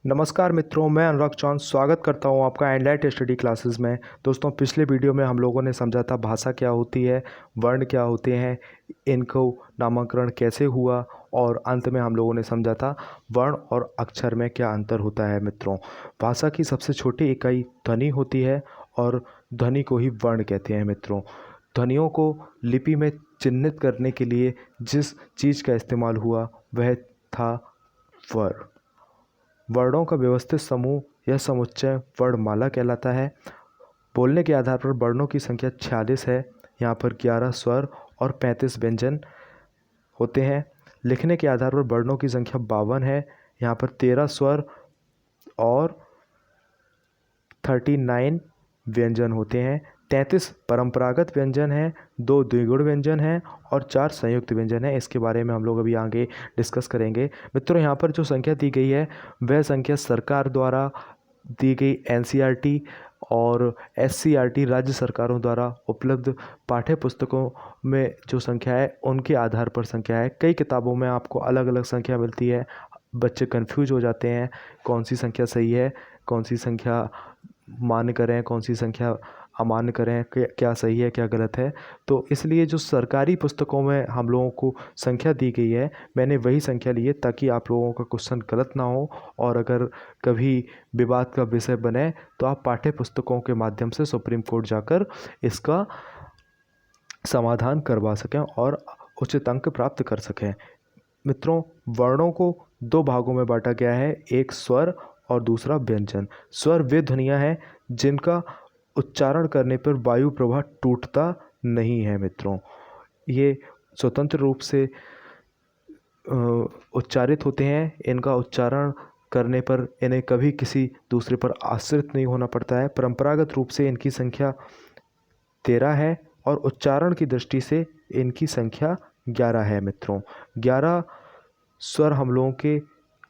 नमस्कार मित्रों, मैं अनुराग चौहान स्वागत करता हूं आपका एनलाइट स्टडी क्लासेस में। दोस्तों, पिछले वीडियो में हम लोगों ने समझा था भाषा क्या होती है, वर्ण क्या होते हैं, इनको नामकरण कैसे हुआ और अंत में हम लोगों ने समझा था वर्ण और अक्षर में क्या अंतर होता है। मित्रों, भाषा की सबसे छोटी इकाई ध्वनि होती है और ध्वनि को ही वर्ण कहते हैं। मित्रों, ध्वनियों को लिपि में चिह्नित करने के लिए जिस चीज़ का इस्तेमाल हुआ वह था वर्ण। वर्णों का व्यवस्थित समूह या समुच्चय वर्णमाला कहलाता है। बोलने के आधार पर वर्णों की संख्या 46 है। यहाँ पर 11 स्वर और 35 व्यंजन होते हैं। लिखने के आधार पर वर्णों की संख्या 52 है। यहाँ पर 13 स्वर और 39 व्यंजन होते हैं। 33 परंपरागत व्यंजन हैं, 2 द्विगुण व्यंजन हैं और 4 संयुक्त व्यंजन हैं। इसके बारे में हम लोग अभी आगे डिस्कस करेंगे। मित्रों, यहाँ पर जो संख्या दी गई है वह संख्या सरकार द्वारा दी गई एनसीईआरटी और एससीईआरटी राज्य सरकारों द्वारा उपलब्ध पाठ्य पुस्तकों में जो संख्या है उनके आधार पर संख्या है। कई किताबों में आपको अलग अलग संख्या मिलती है। बच्चे कंफ्यूज हो जाते हैं कौन सी संख्या सही है, कौन सी संख्या मान्य करें, कौन सी संख्या अमान्य करें, क्या सही है क्या गलत है। तो इसलिए जो सरकारी पुस्तकों में हम लोगों को संख्या दी गई है, मैंने वही संख्या ली है ताकि आप लोगों का क्वेश्चन गलत ना हो और अगर कभी विवाद का विषय बने तो आप पाठ्य पुस्तकों के माध्यम से सुप्रीम कोर्ट जाकर इसका समाधान करवा सकें और उचित अंक प्राप्त कर सकें। मित्रों, वर्णों को 2 भागों में बांटा गया है, एक स्वर और दूसरा व्यंजन। स्वर वे ध्वनियाँ हैं जिनका उच्चारण करने पर वायु प्रवाह टूटता नहीं है। मित्रों, ये स्वतंत्र रूप से उच्चारित होते हैं। इनका उच्चारण करने पर इन्हें कभी किसी दूसरे पर आश्रित नहीं होना पड़ता है। परंपरागत रूप से इनकी संख्या 13 है और उच्चारण की दृष्टि से इनकी संख्या 11 है। मित्रों, 11 स्वर हम लोगों के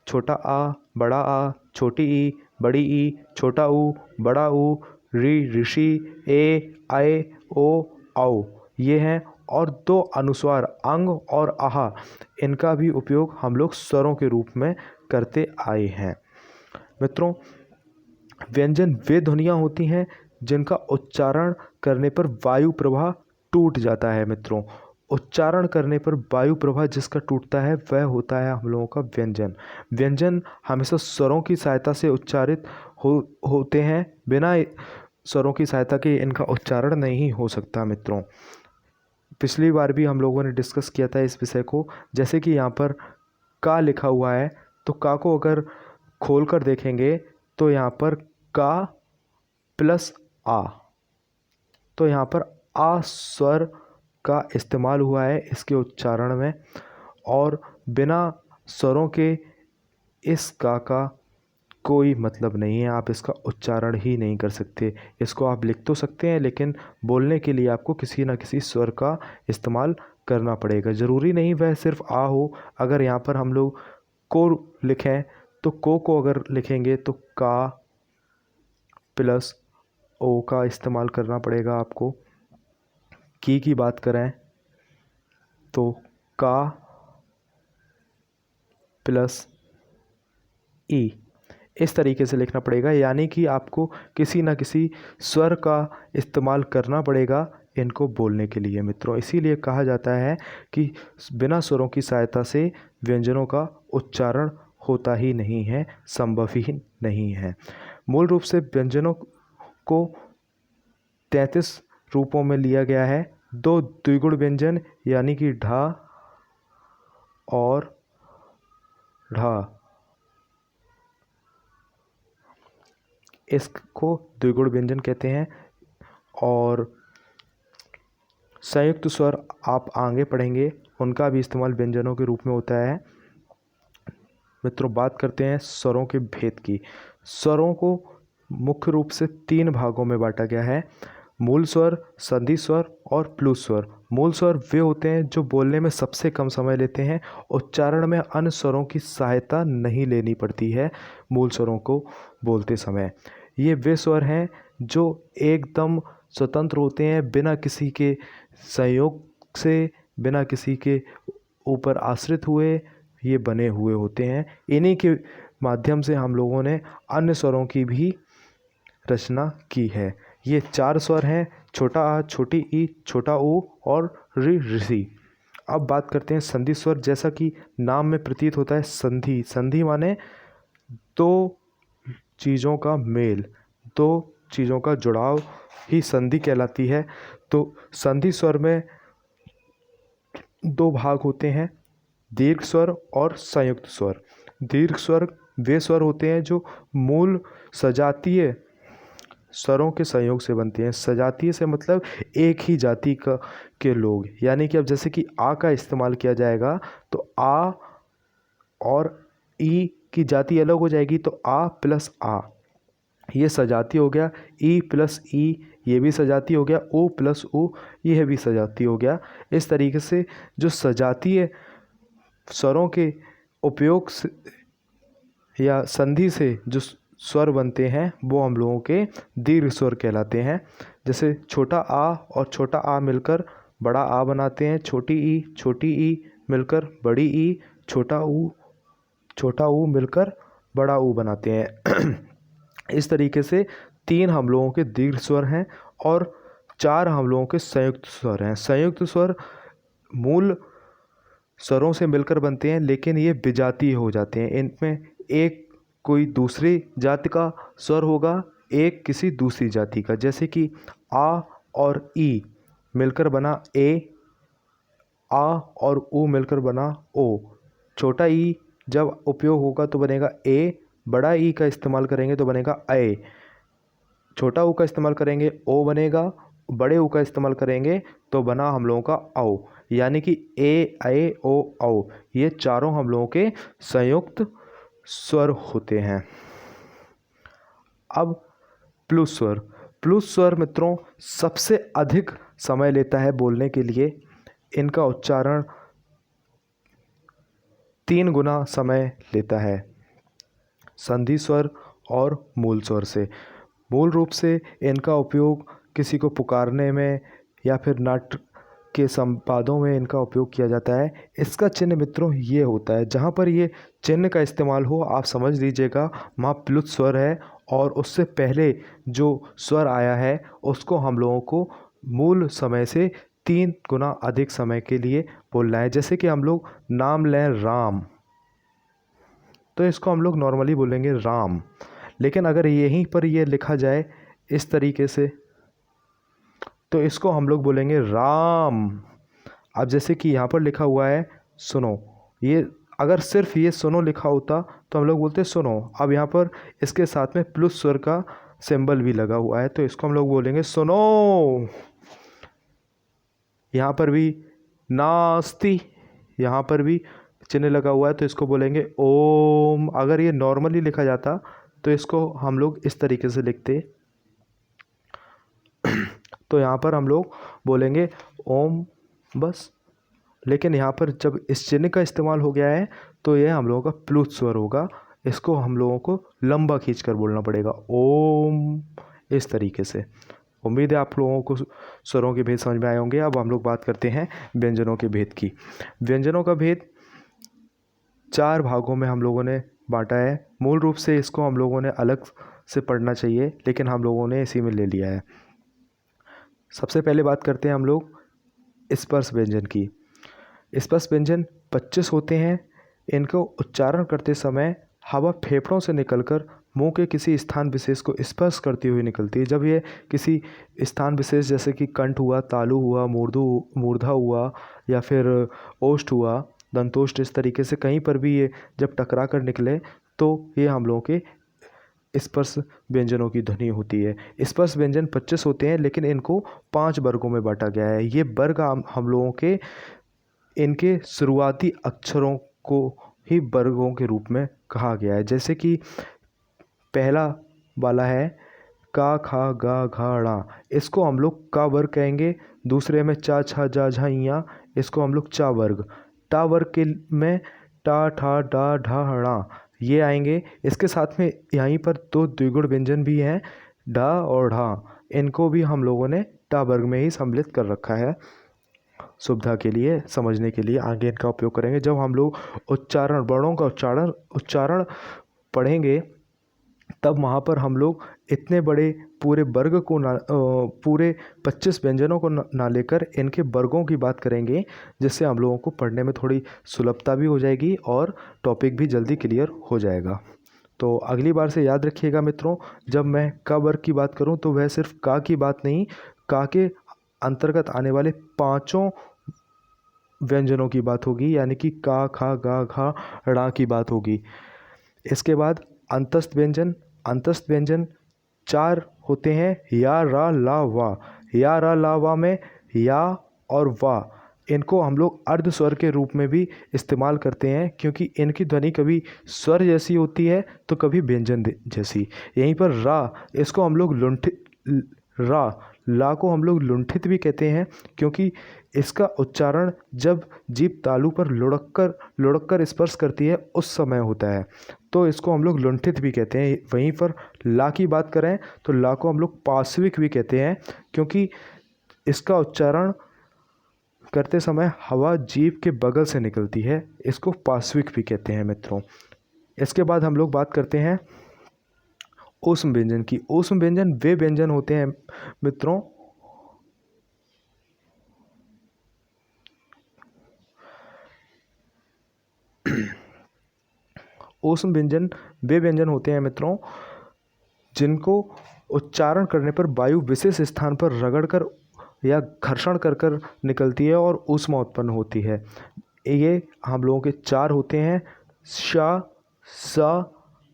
छोटा आ, बड़ा आ, छोटी ई, बड़ी ई, छोटा ऊ, बड़ा ऊ, री, ऋषि, ए, आए, ओ, औ ये हैं। और 2 अनुस्वार अंग और आहा, इनका भी उपयोग हम लोग स्वरों के रूप में करते आए हैं। मित्रों, व्यंजन वे ध्वनियाँ होती हैं जिनका उच्चारण करने पर वायु प्रवाह टूट जाता है। मित्रों, उच्चारण करने पर वायु प्रवाह जिसका टूटता है वह होता है हम लोगों का व्यंजन। व्यंजन हमेशा स्वरों की सहायता से उच्चारित होते हैं। बिना स्वरों की सहायता के इनका उच्चारण नहीं हो सकता। मित्रों, पिछली बार भी हम लोगों ने डिस्कस किया था इस विषय को। जैसे कि यहाँ पर का लिखा हुआ है तो का को अगर खोल कर देखेंगे तो यहाँ पर का प्लस आ, तो यहाँ पर आ स्वर का इस्तेमाल हुआ है इसके उच्चारण में और बिना स्वरों के इस का कोई मतलब नहीं है। आप इसका उच्चारण ही नहीं कर सकते। इसको आप लिख तो सकते हैं लेकिन बोलने के लिए आपको किसी न किसी स्वर का इस्तेमाल करना पड़ेगा। ज़रूरी नहीं वह सिर्फ आ हो। अगर यहाँ पर हम लोग को लिखें तो को अगर लिखेंगे तो का प्लस ओ का इस्तेमाल करना पड़ेगा आपको। की बात करें तो का प्लस ई, इस तरीके से लिखना पड़ेगा। यानी कि आपको किसी न किसी स्वर का इस्तेमाल करना पड़ेगा इनको बोलने के लिए। मित्रों, इसीलिए कहा जाता है कि बिना स्वरों की सहायता से व्यंजनों का उच्चारण होता ही नहीं है, संभव ही नहीं है। मूल रूप से व्यंजनों को 33 रूपों में लिया गया है। 2 द्विगुण व्यंजन यानी कि ढा और ढा, इसको द्विगुण व्यंजन कहते हैं। और संयुक्त स्वर आप आगे पढ़ेंगे, उनका भी इस्तेमाल व्यंजनों के रूप में होता है। मित्रों, बात करते हैं स्वरों के भेद की। स्वरों को मुख्य रूप से 3 भागों में बांटा गया है, मूल स्वर, संधि स्वर और प्लुत स्वर। मूल स्वर वे होते हैं जो बोलने में सबसे कम समय लेते हैं। उच्चारण में अन्य स्वरों की सहायता नहीं लेनी पड़ती है मूल स्वरों को बोलते समय। ये वे स्वर हैं जो एकदम स्वतंत्र होते हैं, बिना किसी के संयोग से, बिना किसी के ऊपर आश्रित हुए ये बने हुए होते हैं। इन्हीं के माध्यम से हम लोगों ने अन्य स्वरों की भी रचना की है। ये 4 स्वर हैं, छोटा आ, छोटी ई, छोटा ऊ और ऋ, ऋषि। अब बात करते हैं संधि स्वर। जैसा कि नाम में प्रतीत होता है, संधि, संधि माने दो चीज़ों का मेल, दो चीज़ों का जुड़ाव ही संधि कहलाती है। तो संधि स्वर में दो भाग होते हैं, दीर्घ स्वर और संयुक्त स्वर। दीर्घ स्वर वे स्वर होते हैं जो मूल सजातीय स्वरों के संयोग से बनते हैं। सजातीय से मतलब एक ही जाति का के लोग, यानी कि अब जैसे कि आ का इस्तेमाल किया जाएगा तो आ और ई की जाति अलग हो जाएगी, तो आ प्लस आ ये सजाती हो गया, ई प्लस ई ये भी सजाती हो गया, ओ प्लस ओ यह भी सजाती हो गया। इस तरीके से जो सजातीय स्वरों के उपयोग से या संधि से जो स्वर बनते हैं वो हम लोगों के दीर्घ स्वर कहलाते हैं। जैसे छोटा आ और छोटा आ मिलकर बड़ा आ बनाते हैं, छोटी ई मिलकर बड़ी ई, छोटा ऊ मिलकर बड़ा ऊ बनाते हैं। इस तरीके से 3 हम लोगों के दीर्घ स्वर हैं और 4 हम लोगों के संयुक्त स्वर हैं। संयुक्त स्वर मूल स्वरों से मिलकर बनते हैं, लेकिन ये विजातीय हो जाते हैं। इनमें एक कोई दूसरी जाति का स्वर होगा, एक किसी दूसरी जाति का। जैसे कि आ और ई मिलकर बना ए, आ और ऊ मिलकर बना ओ। छोटा ई जब उपयोग होगा तो बनेगा ए, बड़ा ई का इस्तेमाल करेंगे तो बनेगा ए, छोटा ऊ का इस्तेमाल करेंगे ओ बनेगा, बड़े ऊ का इस्तेमाल करेंगे तो बना हम लोगों का औ। यानी कि ए ओ औ ये चारों हम लोगों के संयुक्त स्वर होते हैं। अब प्लुस स्वर। प्लुस स्वर मित्रों सबसे अधिक समय लेता है बोलने के लिए। इनका उच्चारण 3 गुना समय लेता है संधि स्वर और मूल स्वर से। मूल रूप से इनका उपयोग किसी को पुकारने में या फिर नाट्य के संपादों में इनका उपयोग किया जाता है। इसका चिन्ह मित्रों ये होता है, जहाँ पर ये चिन्ह का इस्तेमाल हो आप समझ लीजिएगा वहाँ प्लुत स्वर है और उससे पहले जो स्वर आया है उसको हम लोगों को मूल समय से 3 गुना अधिक समय के लिए बोलना है। जैसे कि हम लोग नाम लें राम, तो इसको हम लोग नॉर्मली बोलेंगे राम, लेकिन अगर यहीं पर ये लिखा जाए इस तरीके से तो इसको हम लोग बोलेंगे राम। अब जैसे कि यहाँ पर लिखा हुआ है सुनो, ये अगर सिर्फ ये सुनो लिखा होता तो हम लोग बोलते सुनो। अब यहाँ पर इसके साथ में प्लस स्वर का सिंबल भी लगा हुआ है तो इसको हम लोग बोलेंगे सुनो। यहाँ पर भी नास्ति, यहाँ पर भी चिन्ह लगा हुआ है तो इसको बोलेंगे ओम। अगर ये नॉर्मली लिखा जाता तो इसको हम लोग इस तरीके से लिखते तो यहाँ पर हम लोग बोलेंगे ओम बस। लेकिन यहाँ पर जब इस चिन्ह का इस्तेमाल हो गया है तो ये हम लोगों का प्लुत स्वर होगा, इसको हम लोगों को लंबा खींचकर बोलना पड़ेगा ओम, इस तरीके से। उम्मीद है आप लोगों को स्वरों के भेद समझ में आए होंगे। अब हम लोग बात करते हैं व्यंजनों के भेद की। व्यंजनों का भेद 4 भागों में हम लोगों ने बांटा है। मूल रूप से इसको हम लोगों ने अलग से पढ़ना चाहिए, लेकिन हम लोगों ने इसी में ले लिया है। सबसे पहले बात करते हैं हम लोग स्पर्श व्यंजन की। स्पर्श व्यंजन 25 होते हैं। इनको उच्चारण करते समय हवा फेफड़ों से निकलकर मुंह के किसी स्थान विशेष को स्पर्श करती हुई निकलती है। जब ये किसी स्थान विशेष जैसे कि कंठ हुआ, तालु हुआ, मूर्धा हुआ या फिर ओष्ठ हुआ, दंतोष्ठ, इस तरीके से कहीं पर भी ये जब टकरा कर निकले तो ये हम लोगों के स्पर्श व्यंजनों की ध्वनि होती है। स्पर्श व्यंजन 25 होते हैं, लेकिन इनको 5 वर्गों में बांटा गया है। ये वर्ग हम लोगों के इनके शुरुआती अक्षरों को ही वर्गों के रूप में कहा गया है। जैसे कि पहला वाला है का, खा, गा, घा, ड़ा, इसको हम लोग का वर्ग कहेंगे। दूसरे में चा, छा, जा, झा, इया, इसको हम लोग चा वर्ग। टा वर्ग के में टा, ठा, डा, ढा, ड़ा ये आएंगे। इसके साथ में यहीं पर 2 द्विगुण व्यंजन भी हैं, ढा और ढा। इनको भी हम लोगों ने टा वर्ग में ही सम्मिलित कर रखा है। सुविधा के लिए, समझने के लिए आगे इनका उपयोग करेंगे। जब हम लोग उच्चारण, वर्णों का उच्चारण पढ़ेंगे तब वहाँ पर हम लोग इतने बड़े पूरे वर्ग को ना पूरे 25 व्यंजनों को ना लेकर इनके वर्गों की बात करेंगे, जिससे हम लोगों को पढ़ने में थोड़ी सुलभता भी हो जाएगी और टॉपिक भी जल्दी क्लियर हो जाएगा। तो अगली बार से याद रखिएगा मित्रों, जब मैं क वर्ग की बात करूं तो वह सिर्फ का की बात नहीं, का के अंतर्गत आने वाले 5 व्यंजनों की बात होगी, यानी कि का, खा, गा, घा, ड़ा की बात होगी। इसके बाद अंतस्थ व्यंजन। अंतस्थ व्यंजन 4 होते हैं, या, रा, ला, वा। या, रा, ला, वा में या और वा, इनको हम लोग अर्ध स्वर के रूप में भी इस्तेमाल करते हैं, क्योंकि इनकी ध्वनि कभी स्वर जैसी होती है तो कभी व्यंजन जैसी। यहीं पर रा, इसको हम लोग रा, ला को हम लोग लुंठित भी कहते हैं, क्योंकि इसका उच्चारण जब जीभ तालू पर लुढ़क कर स्पर्श करती है उस समय होता है, तो इसको हम लोग लुंठित भी कहते हैं। वहीं पर ला की बात करें तो ला को हम लोग पार्श्विक भी कहते हैं, क्योंकि इसका उच्चारण करते समय हवा जीभ के बगल से निकलती है, इसको पार्श्विक भी कहते हैं मित्रों। इसके बाद हम लोग बात करते हैं ऊष्म व्यंजन की। ऊष्म व्यंजन वे व्यंजन होते हैं मित्रों ऊष्म व्यंजन वे व्यंजन होते हैं मित्रों जिनको उच्चारण करने पर वायु विशेष स्थान पर रगड़कर या घर्षण कर कर निकलती है और ऊष्मा उत्पन्न होती है। ये हम लोगों के 4 होते हैं, श, स,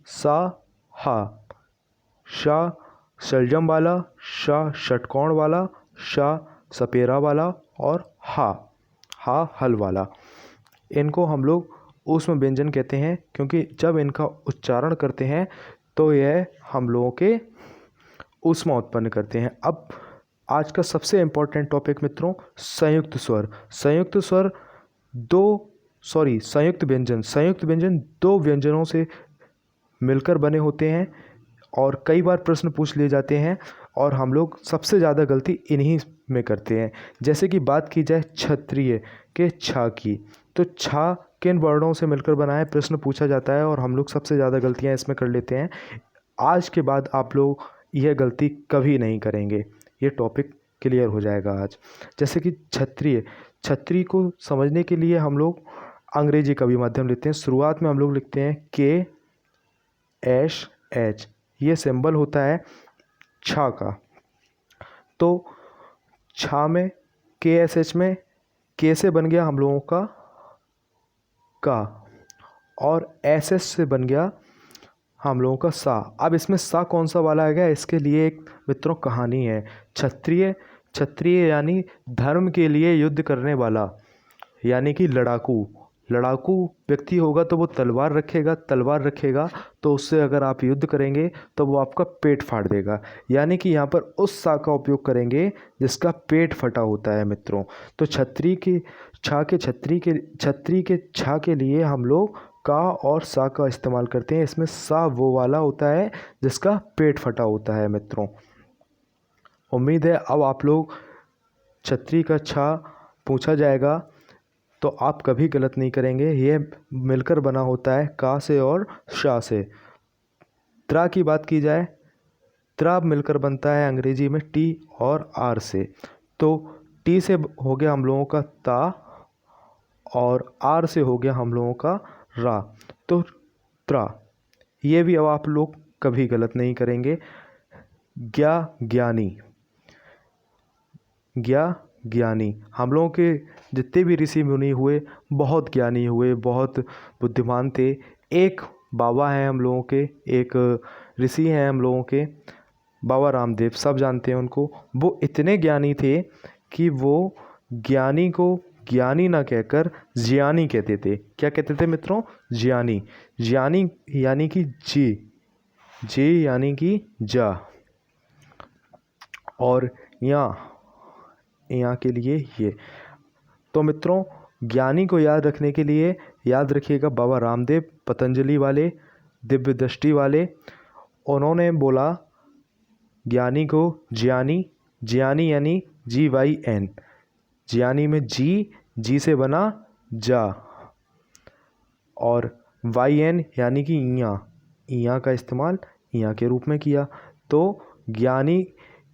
सा, हा। श शलजम वाला, श षटकोण वाला, श सपेरा वाला और हा हल वाला। इनको हम लोग ऊष्म व्यंजन कहते हैं, क्योंकि जब इनका उच्चारण करते हैं तो यह हम लोगों के ऊष्मा उत्पन्न करते हैं। अब आज का सबसे इम्पोर्टेंट टॉपिक मित्रों, संयुक्त स्वर। संयुक्त व्यंजन। संयुक्त व्यंजन 2 व्यंजनों से मिलकर बने होते हैं और कई बार प्रश्न पूछ लिए जाते हैं, और हम लोग सबसे ज़्यादा गलती इन्हीं में करते हैं। जैसे कि बात की जाए क्षत्रिय के छा की, तो छा किन वर्णों से मिलकर बना है प्रश्न पूछा जाता है, और हम लोग सबसे ज़्यादा गलतियां इसमें कर लेते हैं। आज के बाद आप लोग यह गलती कभी नहीं करेंगे, ये टॉपिक क्लियर हो जाएगा आज। जैसे कि क्षत्रिय को समझने के लिए हम लोग अंग्रेजी का भी माध्यम लेते हैं। शुरुआत में हम लोग लिखते हैं KSH, ये सिंबल होता है छा का। तो छा में KSH में के से बन गया हम लोगों का और SS से बन गया हम लोगों का सा। अब इसमें सा कौन सा वाला आ गया, इसके लिए एक मित्रों कहानी है। क्षत्रिय यानी धर्म के लिए युद्ध करने वाला, यानी कि लड़ाकू व्यक्ति होगा तो वो तलवार रखेगा तो उससे अगर आप युद्ध करेंगे तो वो आपका पेट फाड़ देगा, यानी कि यहाँ पर उस सा का उपयोग करेंगे जिसका पेट फटा होता है मित्रों। तो क्षत्रिय के छा के लिए हम लोग का और सा का इस्तेमाल करते हैं। इसमें सा वो वाला होता है जिसका पेट फटा होता है मित्रों। उम्मीद है अब आप लोग क्षत्रिय का छा पूछा जाएगा तो आप कभी गलत नहीं करेंगे। यह मिलकर बना होता है का से और शा से। त्रा की बात की जाए, त्रा मिलकर बनता है अंग्रेजी में टी और आर से। तो टी से हो गया हम लोगों का ता और आर से हो गया हम लोगों का रा, तो त्रा। ये भी अब आप लोग कभी गलत नहीं करेंगे। ज्ञानी हम लोगों के जितने भी ऋषि मुनि हुए बहुत ज्ञानी हुए, बहुत बुद्धिमान थे। एक बाबा हैं हम लोगों के, एक ऋषि हैं हम लोगों के, बाबा रामदेव, सब जानते हैं उनको। वो इतने ज्ञानी थे कि वो ज्ञानी को ज्ञानी ना कहकर ज्ञानी कहते थे। क्या कहते थे मित्रों? ज्ञानी यानी कि जी यानी कि जा, और यहाँ के लिए ये। तो मित्रों ज्ञानी को याद रखने के लिए याद रखिएगा बाबा रामदेव, पतंजलि वाले, दिव्य दृष्टि वाले, उन्होंने बोला ज्ञानी को ज्ञानी यानी GYN, ज्ञानी में जी से बना जा, और YN यानी कि इया का इस्तेमाल इया के रूप में किया। तो ज्ञानी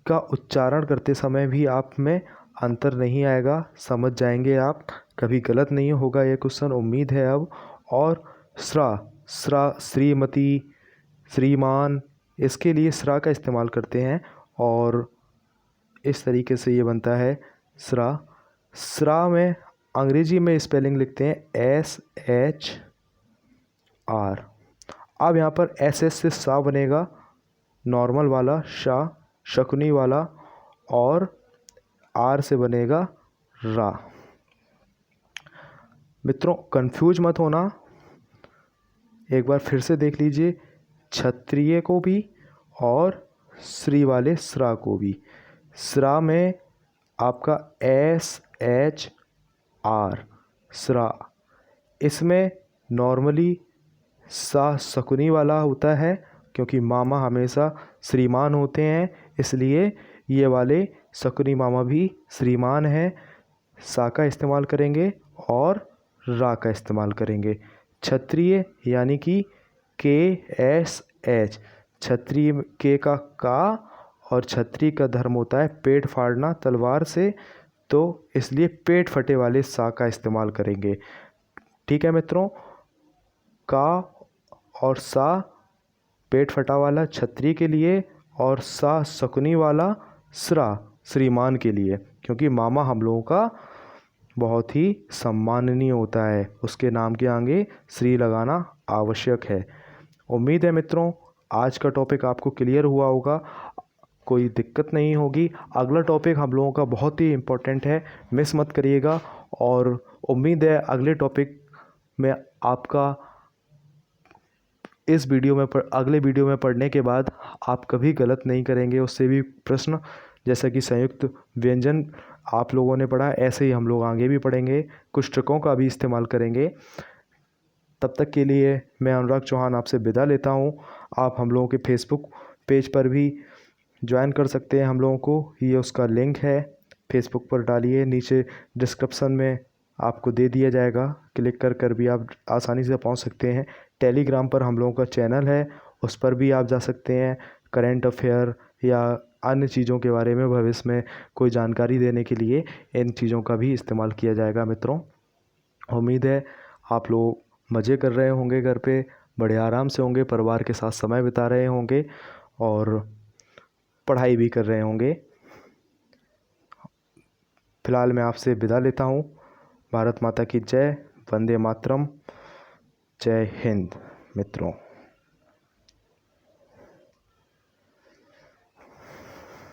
का उच्चारण करते समय भी आप में अंतर नहीं आएगा, समझ जाएंगे आप, कभी गलत नहीं होगा ये क्वेश्चन, उम्मीद है अब। और स्रा श्रीमती, श्रीमान, इसके लिए स्रा का इस्तेमाल करते हैं और इस तरीके से ये बनता है स्रा। स्रा में अंग्रेजी में स्पेलिंग लिखते हैं SHR। अब यहाँ पर SS से सा बनेगा, नॉर्मल वाला शाह, शकुनी वाला, और R से बनेगा रा। मित्रों कंफ्यूज मत होना, एक बार फिर से देख लीजिए, क्षत्रिय को भी और श्री वाले स्रा को भी। स्रा में आपका SHR स्रा, इसमें नॉर्मली सा शकुनी वाला होता है क्योंकि मामा हमेशा श्रीमान होते हैं, इसलिए ये वाले शकुनी मामा भी श्रीमान हैं। सा का इस्तेमाल करेंगे और रा का इस्तेमाल करेंगे। क्षत्रिय यानी कि KSH, क्षत्रिय के का और क्षत्रिय का धर्म होता है पेट फाड़ना तलवार से, तो इसलिए पेट फटे वाले सा का इस्तेमाल करेंगे। ठीक है मित्रों, का और सा पेट फटा वाला क्षत्रिय के लिए और सा शकुनी वाला स्रा श्रीमान के लिए, क्योंकि मामा हम लोगों का बहुत ही सम्माननीय होता है, उसके नाम के आगे श्री लगाना आवश्यक है। उम्मीद है मित्रों आज का टॉपिक आपको क्लियर हुआ होगा, कोई दिक्कत नहीं होगी। अगला टॉपिक हम लोगों का बहुत ही इम्पोर्टेंट है, मिस मत करिएगा। और उम्मीद है अगले टॉपिक में आपका इस वीडियो में अगले वीडियो में पढ़ने के बाद आप कभी गलत नहीं करेंगे। उससे भी प्रश्न जैसा कि संयुक्त व्यंजन आप लोगों ने पढ़ा, ऐसे ही हम लोग आगे भी पढ़ेंगे, कुछ ट्रिकों का भी इस्तेमाल करेंगे। तब तक के लिए मैं अनुराग चौहान आपसे विदा लेता हूँ। आप हम लोगों के फेसबुक पेज पर भी ज्वाइन कर सकते हैं हम लोगों को, ये उसका लिंक है, फेसबुक पर डालिए, नीचे डिस्क्रिप्शन में आपको दे दिया जाएगा, क्लिक कर कर भी आप आसानी से पहुंच सकते हैं। टेलीग्राम पर हम लोगों का चैनल है, उस पर भी आप जा सकते हैं, करंट अफेयर या अन्य चीज़ों के बारे में भविष्य में कोई जानकारी देने के लिए इन चीज़ों का भी इस्तेमाल किया जाएगा। मित्रों उम्मीद है आप लोग मज़े कर रहे होंगे, घर पे बड़े आराम से होंगे, परिवार के साथ समय बिता रहे होंगे और पढ़ाई भी कर रहे होंगे। फिलहाल मैं आपसे विदा लेता हूँ। भारत माता की जय, वंदे मातरम, जय हिंद मित्रों।